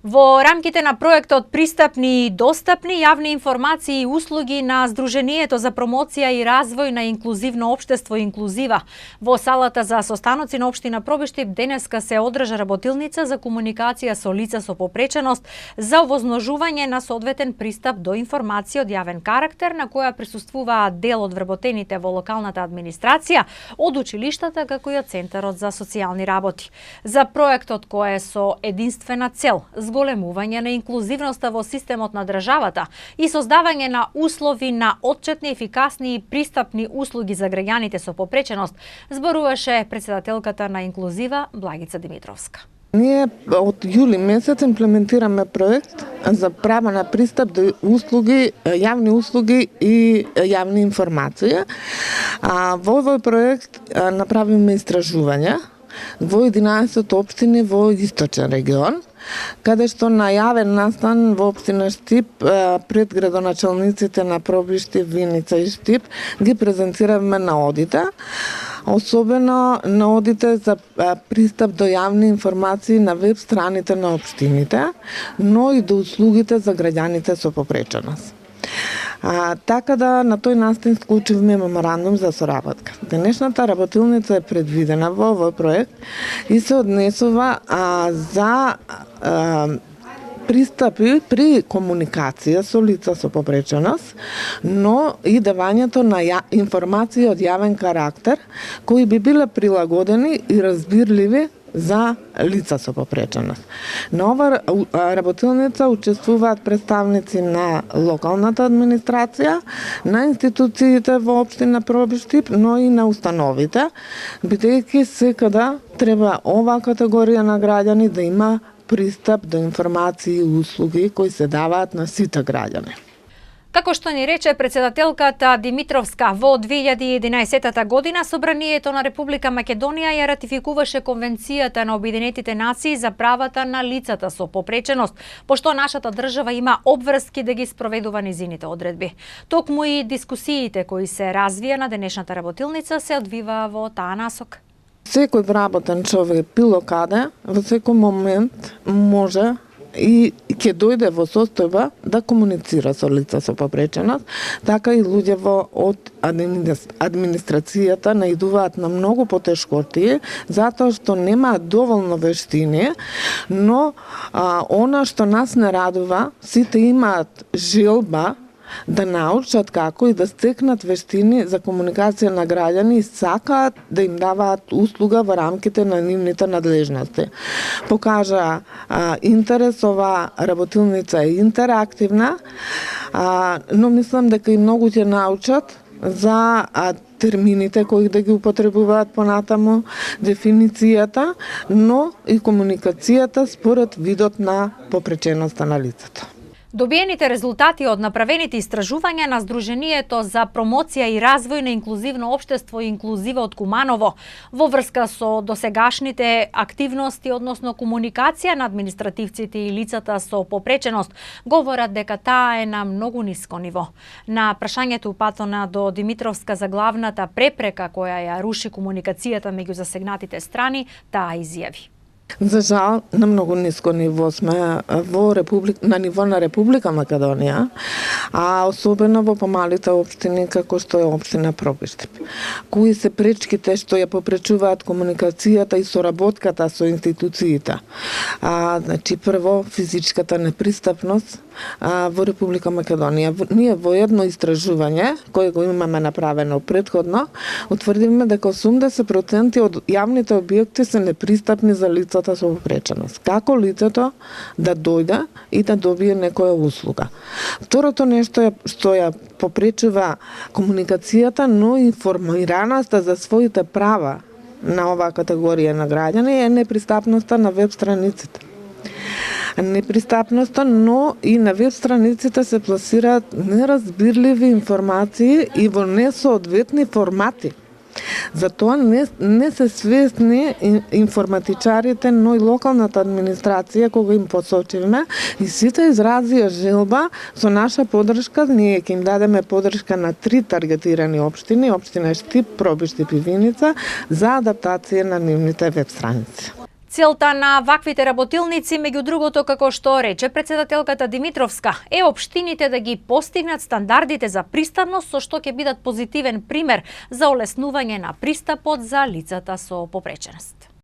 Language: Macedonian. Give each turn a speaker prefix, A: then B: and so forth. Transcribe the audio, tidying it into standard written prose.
A: Во рамките на проектот Пристапни и достапни јавни информации и услуги на Сдруженијето за промоција и развој на инклузивно општество Инклузива, во салата за состаноци на општина Пробиштип денеска се одржа работилница за комуникација со лица со попреченост за овозможување на соодветен пристап до информација од јавен карактер, на која присуствуваат дел од вработените во локалната администрација, од училиштата како и од Центарот за социјални работи. За проектот кој е со единствена цел зголемување на инклузивноста во системот на државата и создавање на услови на отчетни, ефикасни и пристапни услуги за граѓаните со попреченост, зборуваше председателката на Инклузива Благица Димитровска.
B: Ние од јули месец имплементираме проект за права на пристап до услуги, јавни услуги и јавни информации. Во овој проект направиме истражувања во 11 општини во Источен регион, каде што на јавен настан во општина Штип пред градоначалниците на Пробиштип, Виница и Штип ги презентиравме на одите, особено на одите за пристап до јавни информации на веб страните на општините, но и до услугите за граѓаните со попреченост. Така да на тој настан склучивме меморандум за соработка. Денешната работилница е предвидена во овој проект и се однесува за пристапи при комуникација со лица со попреченост, но и давањето на информации од јавен карактер кои би биле прилагодени и разбирливи за лица со попреченост. На ова работилница учествуваат представници на локалната администрација, на институциите во општина Пробиштип, но и на установите, бидејќи секада треба оваа категорија на граѓани да има пристап до информации и услуги кои се даваат на сите граѓани.
A: Како што ни рече председателката Димитровска, во 2011 година Собранието на Република Македонија ја ратификуваше Конвенцијата на Обединетите нации за правата на лицата со попреченост, пошто нашата држава има обврски да ги спроведува низините одредби. Токму и дискусиите кои се развија на денешната работилница се одвива во таа насок.
B: Секој вработен човек било каде, во секој момент може и ќе дојде во состојба да комуницира со лица со попреченост, така и луѓе од администрацијата наидуваат на многу потешкоти, затоа што немаат доволно вештини, но она што нас не радува, сите имаат желба да научат како и да стекнат вештини за комуникација на граѓани и сакаат да им даваат услуга во рамките на нивните надлежности. Покажа интерес, ова работилница е интерактивна, но мислам дека и многу ќе научат за термините кои да ги употребуваат понатаму, дефиницијата, но и комуникацијата според видот на попреченоста на лицето.
A: Добиените резултати од направените истражувања на Сдруженијето за промоција и развој на инклузивно општество Инклузива од Куманово во врска со досегашните активности, односно комуникација на административците и лицата со попреченост, говорат дека таа е на многу ниско ниво. На прашањето упатено до Димитровска за главната препрека која ја руши комуникацијата меѓу засегнатите страни, таа изјави:
B: За жал, на многу ниско ниво сме на ниво на Република Македонија, а особено во помалите општини како што е општина Пробиштип. Кои се пречките што ја попречуваат комуникацијата и соработката со институциите? Значи, прво, физичката непристапност во Република Македонија. Ние во едно истражување, кое го имаме направено предходно, утврдивме дека 80% од јавните објекти се непристапни за лицата со попреченост. Како лицето да дојде и да добие некоја услуга? Второто нешто што ја попречува комуникацијата, но информираноста за своите права на оваа категорија на граѓани е непристапноста на веб страниците. Непристапноста, но и на веб страниците се пласираат неразбирливи информации и во несоодветни формати. Затоа не се свесни информатичарите, но и локалната администрација кога им посочивме и сите изразија желба со наша подршка. Ние ќе им дадеме подршка на 3 таргетирани општини, општина Штип, Пробиштип и Виница, за адаптација на нивните веб страници.
A: Целта на ваквите работилници, меѓу другото, како што рече председателката Димитровска, е општините да ги постигнат стандардите за пристапност, со што ќе бидат позитивен пример за олеснување на пристапот за лицата со попреченост.